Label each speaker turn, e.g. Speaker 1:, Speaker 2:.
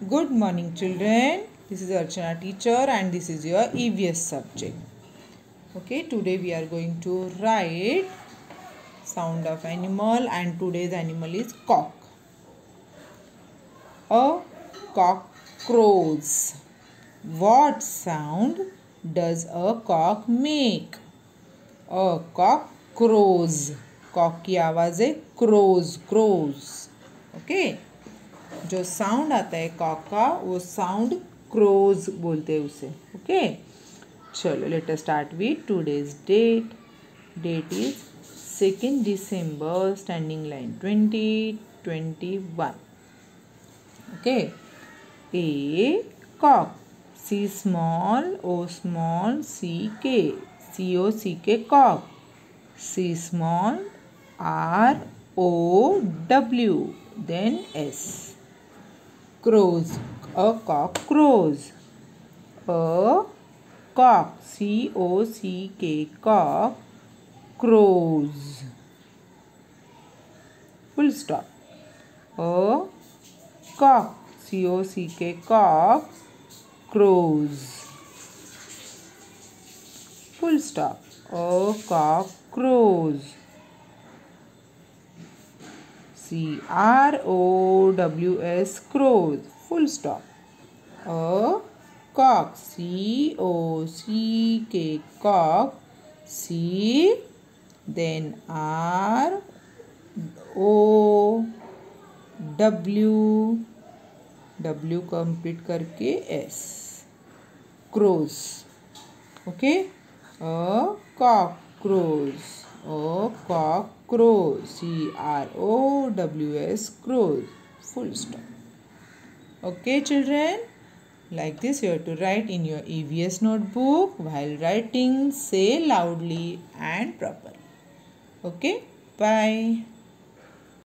Speaker 1: Good morning, children. This is Archana teacher and this is your EVS subject. Okay, today we are going to write sound of animal and today's animal is cock. A cock crows. What sound does a cock make? A cock crows. Cock की आवाज़ है crows. Okay. जो sound आता है Kock का वो sound crows बोलते हैं उसे. ओके, चलो let us start with today's date is 2 December standing line 2021. Okay, a cock, C small O small C-O-C-K cock, C small R-O-W then S. Crows. A cock crows. A cock, C-O-C-K cock, crows. Full stop. A cock, C-O-C-K cock, crows. Full stop. A cock crows. C-R-O-W-S crows. Full stop. A cock, C-O-C-K cock, C then R-O-W complete करके S, crows. Okay, a cock crows. A cock crows. C-R-O-W-S crows. Full stop. Okay, children. Like this you have to write in your EVS notebook. While writing, say loudly and properly. Okay, bye.